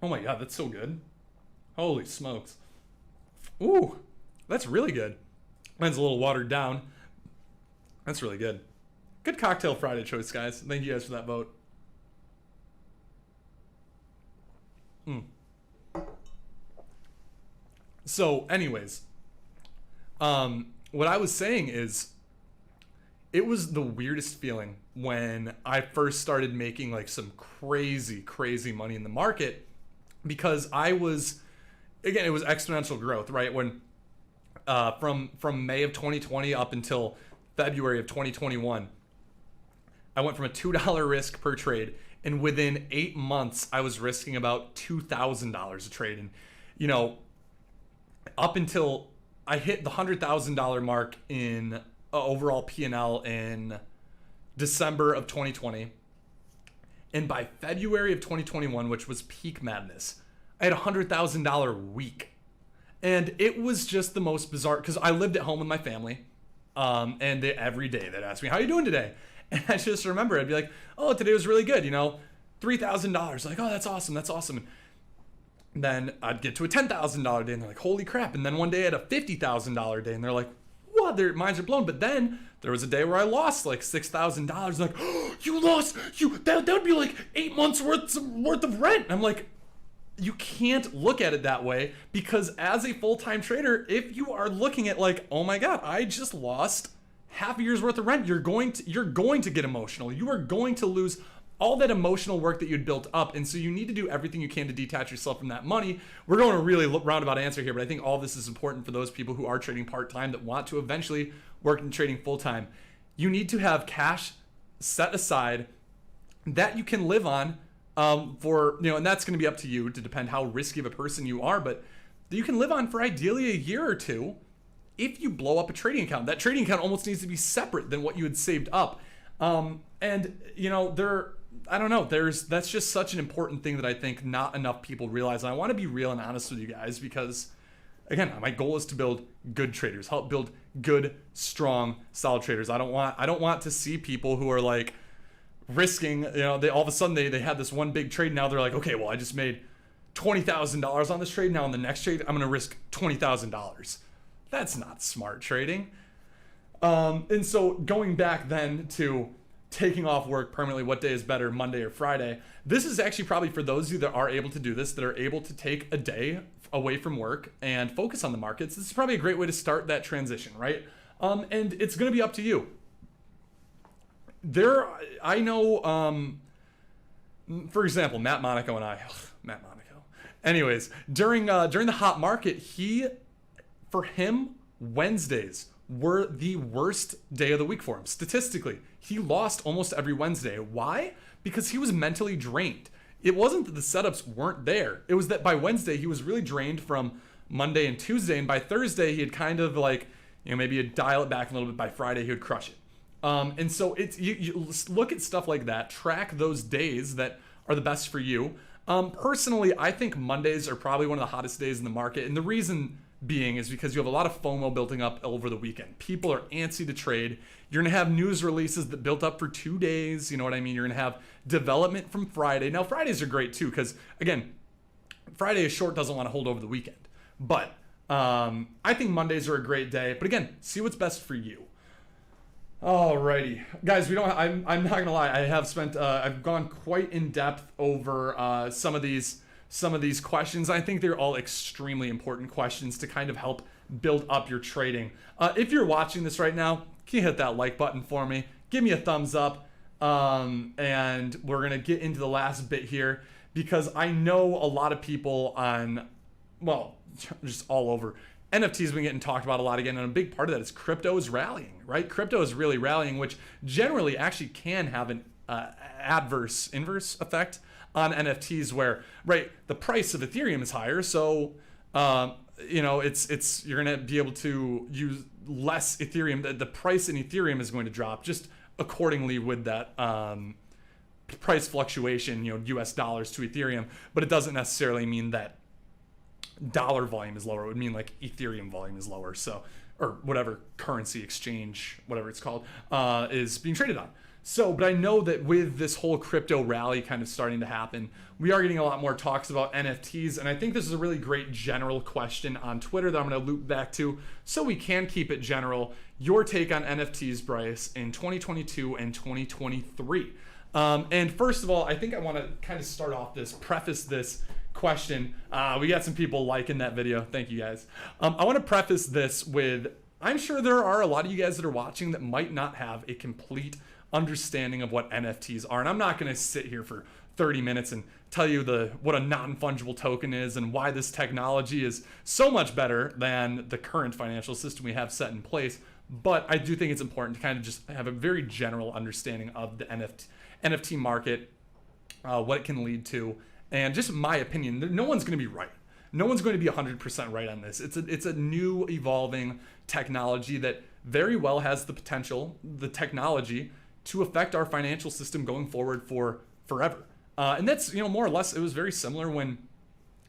Oh my God, that's so good. Holy smokes. Ooh, that's really good. Mine's a little watered down. That's really good. Good cocktail Friday choice, guys. Thank you guys for that vote. So anyways, what I was saying is it was the weirdest feeling when I first started making like some crazy money in the market, because I was, again, it was exponential growth, right? When from May of 2020 up until February of 2021, I went from a $2 risk per trade, and within 8 months, I was risking about $2,000 a trade. And, up until I hit the $100,000 mark in overall P&L in December of 2020. And by February of 2021, which was peak madness, I had a $100,000 week. And it was just the most bizarre, because I lived at home with my family. And every day they'd ask me, how are you doing today? And I just remember, I'd be like, oh, today was really good, $3,000. Like, oh, that's awesome. And then I'd get to a $10,000 day, and they're like, holy crap. And then one day I had a $50,000 day, and they're like, what? Their minds are blown. But then there was a day where I lost like $6,000. Like, oh, you lost, that would be like 8 months worth of rent. And I'm like, you can't look at it that way, because as a full-time trader, if you are looking at like, oh my God, I just lost half a year's worth of rent, you're going to get emotional. You are going to lose all that emotional work that you'd built up. And so you need to do everything you can to detach yourself from that money. We're going to really roundabout answer here, but I think all this is important for those people who are trading part-time that want to eventually work in trading full-time. You need to have cash set aside that you can live on for, and that's going to be up to you to depend how risky of a person you are, but that you can live on for ideally a year or two. If you blow up a trading account, that trading account almost needs to be separate than what you had saved up. That's just such an important thing that I think not enough people realize. And I want to be real and honest with you guys, because again, my goal is to build good traders, help build good, strong, solid traders. I don't want to see people who are like risking, they all of a sudden they had this one big trade. Now they're like, okay, well, I just made $20,000 on this trade. Now on the next trade, I'm going to risk $20,000. That's not smart trading. And so going back then to taking off work permanently, what day is better, Monday or Friday? This is actually probably for those of you that are able to do this, that are able to take a day away from work and focus on the markets. This is probably a great way to start that transition, right? And it's going to be up to you. I know, for example, Matt Monaco and I, Matt Monaco. Anyways, during the hot market, for him, Wednesdays were the worst day of the week for him. Statistically, he lost almost every Wednesday. Why? Because he was mentally drained. It wasn't that the setups weren't there. It was that by Wednesday, he was really drained from Monday and Tuesday. And by Thursday, he had kind of like, maybe he'd dial it back a little bit. By Friday, he would crush it. And so it's you look at stuff like that, track those days that are the best for you. Personally, I think Mondays are probably one of the hottest days in the market. And the reason being is because you have a lot of FOMO building up over the weekend. People are antsy to trade. You're going to have news releases that built up for 2 days. You know what I mean? You're going to have development from Friday. Now, Fridays are great too, because again, Friday is short, doesn't want to hold over the weekend. But I think Mondays are a great day, but again, see what's best for you. Alrighty, guys, I'm not gonna lie. I have spent, I've gone quite in depth over some of these questions. I think they're all extremely important questions to kind of help build up your trading. If you're watching this right now, can you hit that like button for me? Give me a thumbs up, and we're gonna get into the last bit here because I know a lot of people just all over. NFT has been getting talked about a lot again, and a big part of that is crypto is rallying, right? Crypto is really rallying, which generally actually can have an inverse effect on NFTs where, right, the price of Ethereum is higher, so you're gonna be able to use less Ethereum. The price in Ethereum is going to drop just accordingly with that price fluctuation, US dollars to Ethereum, but it doesn't necessarily mean that dollar volume is lower. It would mean like Ethereum volume is lower, so, or whatever currency exchange, whatever it's called, is being traded on. So, but I know that with this whole crypto rally kind of starting to happen, we are getting a lot more talks about NFTs, and I think this is a really great general question on Twitter that I'm going to loop back to so we can keep it general. Your take on NFTs, Bryce, in 2022 and 2023. And first of all, I think I want to kind of preface this question. We got some people liking that video. Thank you guys. I want to preface this with, I'm sure there are a lot of you guys that are watching that might not have a complete understanding of what NFTs are. And I'm not going to sit here for 30 minutes and tell you what a non-fungible token is and why this technology is so much better than the current financial system we have set in place. But I do think it's important to kind of just have a very general understanding of the NFT market, what it can lead to, and just my opinion. No one's going to be right. No one's going to be 100% right on this. It's a new evolving technology that very well has the potential, the technology, to affect our financial system going forward for forever. And that's, more or less, it was very similar when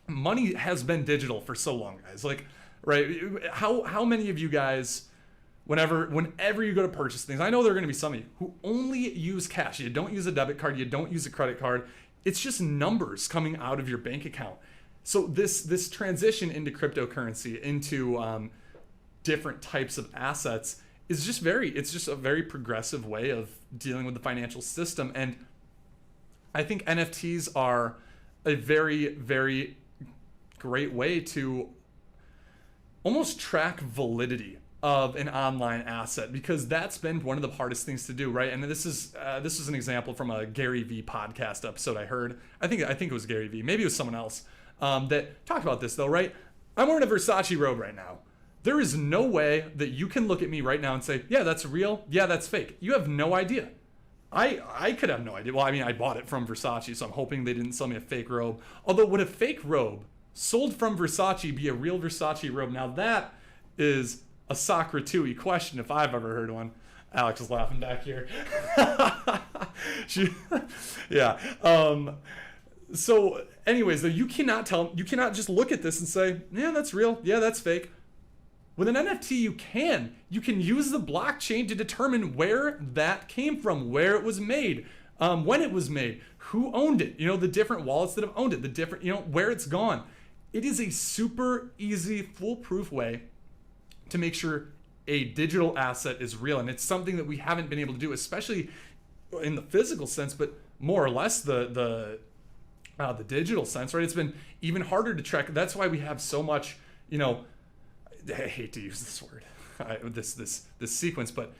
money has been digital for so long, guys. Like, right? How many of you guys, whenever you go to purchase things, I know there are going to be some of you who only use cash. You don't use a debit card. You don't use a credit card. It's just numbers coming out of your bank account. So this transition into cryptocurrency, into different types of assets, is just a very progressive way of dealing with the financial system. And I think NFTs are a very, very great way to almost track validity of an online asset, because that's been one of the hardest things to do, right? And this is an example from a Gary Vee podcast episode I heard. I think it was Gary Vee, maybe it was someone else that talked about this though, right? I'm wearing a Versace robe right now. There is no way that you can look at me right now and say, yeah, that's real, yeah, that's fake. You have no idea. I could have no idea. Well, I mean, I bought it from Versace, so I'm hoping they didn't sell me a fake robe. Although, would a fake robe sold from Versace be a real Versace robe? Now that is a Socratui question if I've ever heard one. Alex is laughing back here. Yeah. So anyways, though, you cannot just look at this and say, yeah, that's real. Yeah, that's fake. With an NFT, you can use the blockchain to determine where that came from, where it was made, when it was made, who owned it, the different wallets that have owned it, the different, where it's gone. It is a super easy, foolproof way to make sure a digital asset is real. And it's something that we haven't been able to do, especially in the physical sense, but more or less the digital sense, right? It's been even harder to track. That's why we have so much, I hate to use this word, this sequence, but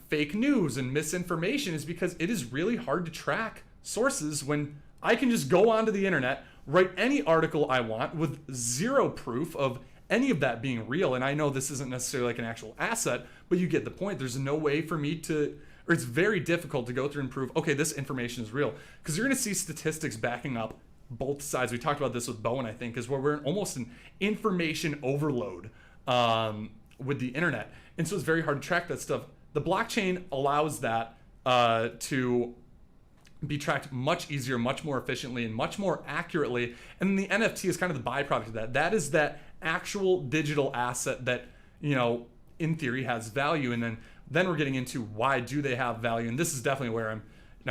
fake news and misinformation is because it is really hard to track sources when I can just go onto the internet, write any article I want with zero proof of any of that being real. And I know this isn't necessarily like an actual asset, but you get the point. There's no way for me to, or it's very difficult to go through and prove, okay, this information is real, because you're going to see statistics backing up both sides. We talked about this with Bohen, I think, is where we're in almost an information overload with the internet. And so it's very hard to track that stuff. The blockchain allows that to be tracked much easier, much more efficiently, and much more accurately. And the NFT is kind of the byproduct of that. That is that actual digital asset that, in theory has value. And then we're getting into why do they have value. And this is definitely where I'm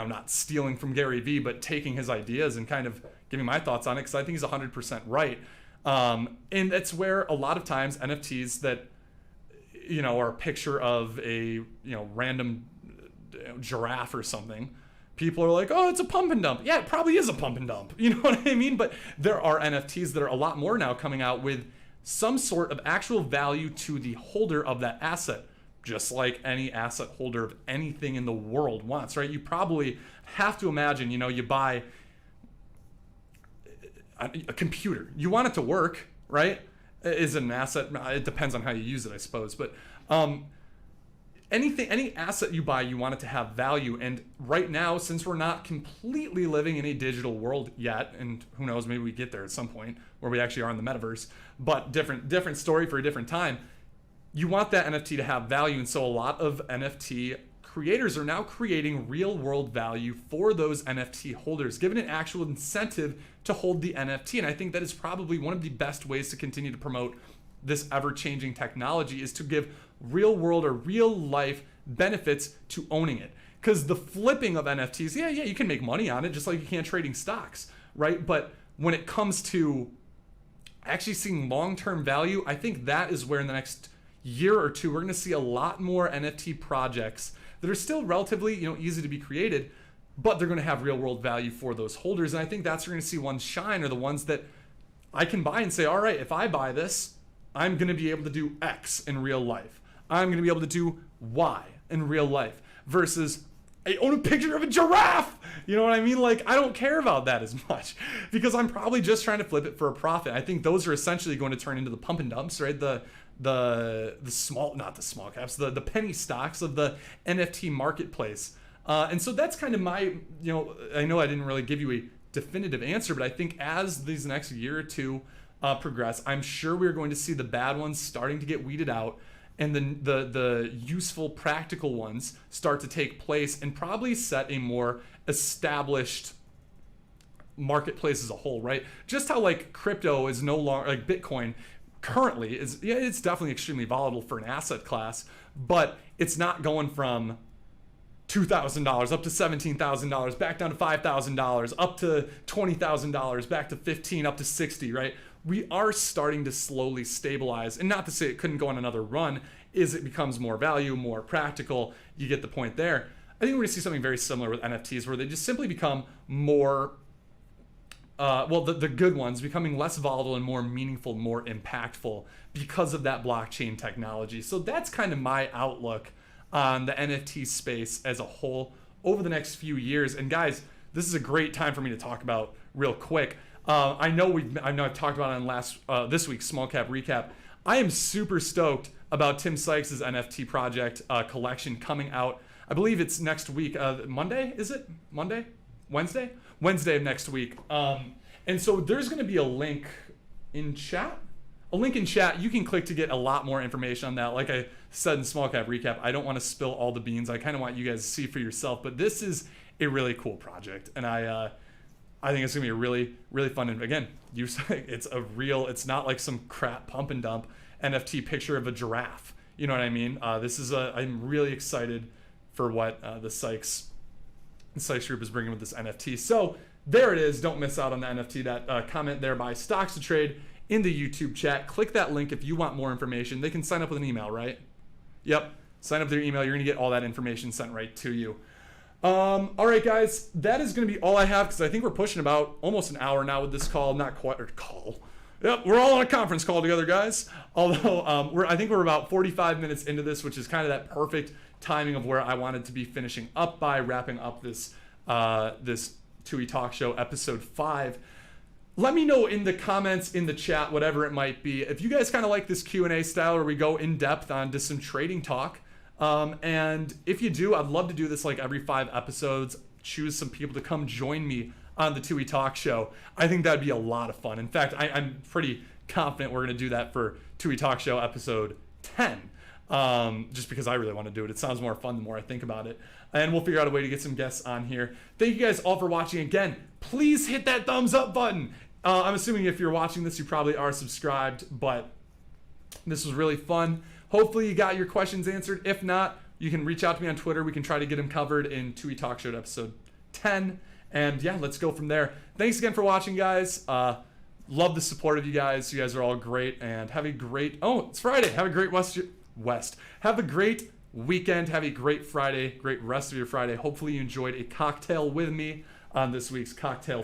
not stealing from Gary Vee, but taking his ideas and kind of giving my thoughts on it, because I think he's 100% right. And that's where a lot of times NFTs that, are a picture of a, random giraffe or something, people are like, oh, it's a pump and dump. Yeah, it probably is a pump and dump. You know what I mean? But there are NFTs that are a lot more now coming out with some sort of actual value to the holder of that asset, just like any asset holder of anything in the world wants, right? You probably have to imagine, you buy a computer. You want it to work, right? Is it an asset? It depends on how you use it, I suppose. But any asset you buy, you want it to have value. And right now, since we're not completely living in a digital world yet, and who knows, maybe we get there at some point where we actually are in the metaverse, but different story for a different time. You want that NFT to have value. And so a lot of NFT creators are now creating real world value for those NFT holders, giving an actual incentive to hold the NFT. And I think that is probably one of the best ways to continue to promote this ever-changing technology, is to give real world or real life benefits to owning it. Because the flipping of NFTs, yeah, you can make money on it just like you can trading stocks, right? But when it comes to actually seeing long-term value, I think that is where in the next year or two, we're going to see a lot more NFT projects that are still relatively, easy to be created, but they're going to have real world value for those holders. And I think that's where you're going to see ones shine, are the ones that I can buy and say, all right, if I buy this, I'm going to be able to do X in real life. I'm going to be able to do Y in real life, versus I own a picture of a giraffe. You know what I mean? Like, I don't care about that as much because I'm probably just trying to flip it for a profit. I think those are essentially going to turn into the pump and dumps, right? The small, not the small caps, the penny stocks of the NFT marketplace. And so that's kind of my, I know I didn't really give you a definitive answer, but I think as these next year or two progress, I'm sure we're going to see the bad ones starting to get weeded out, and the useful, practical ones start to take place, and probably set a more established marketplace as a whole, right? Just how like crypto is no longer, like Bitcoin currently is, yeah, it's definitely extremely volatile for an asset class, but it's not going from $2,000 up to $17,000, back down to $5,000, up to $20,000, back to 15, up to 60, right? We are starting to slowly stabilize, and not to say it couldn't go on another run, is it becomes more value, more practical. You get the point there. I think we're gonna see something very similar with NFTs, where they just simply become more, the good ones becoming less volatile and more meaningful, more impactful because of that blockchain technology. So that's kind of my outlook on the NFT space as a whole over the next few years. And guys, this is a great time for me to talk about real quick. I know I've talked about it on this week's Small Cap Recap. I am super stoked about Tim Sykes' NFT project collection coming out. I believe it's next week. Monday, is it? Monday? Wednesday? Wednesday of next week. And so there's going to be a link in chat. You can click to get a lot more information on that. Like I said in Small Cap Recap, I don't want to spill all the beans. I kind of want you guys to see for yourself. But this is a really cool project, and I think it's gonna be a really, really fun. And again, it's not like some crap pump and dump NFT picture of a giraffe. You know what I mean? I'm really excited for what the Sykes group is bringing with this NFT. So there it is. Don't miss out on the NFT. That comment there by StocksToTrade in the YouTube chat. Click that link if you want more information. They can sign up with an email, right? Yep. Sign up with their email. You're gonna get all that information sent right to you. All right, guys, that is going to be all I have, because I think we're pushing about almost an hour now with this call. Not quite, or call. Yep, we're all on a conference call together, guys. Although I think we're about 45 minutes into this, which is kind of that perfect timing of where I wanted to be finishing up by, wrapping up this Tuohey Talk Show episode 5. Let me know in the comments, in the chat, whatever it might be, if you guys kind of like this Q&A style where we go in depth onto some trading talk. And if you do, I'd love to do this like every 5 episodes, choose some people to come join me on the Tuohey Talk Show. I think that'd be a lot of fun. In fact, I'm pretty confident we're going to do that for Tuohey Talk Show episode 10, just because I really want to do it. It sounds more fun the more I think about it. And we'll figure out a way to get some guests on here. Thank you guys all for watching. Again, please hit that thumbs up button. I'm assuming if you're watching this, you probably are subscribed, but this was really fun. Hopefully you got your questions answered. If not, you can reach out to me on Twitter. We can try to get them covered in Tuohey Talk Show episode 10. And yeah, let's go from there. Thanks again for watching, guys. Love the support of you guys. You guys are all great, and have a great, oh, it's Friday. Have a great West. Have a great weekend. Have a great Friday, great rest of your Friday. Hopefully you enjoyed a cocktail with me on this week's Cocktail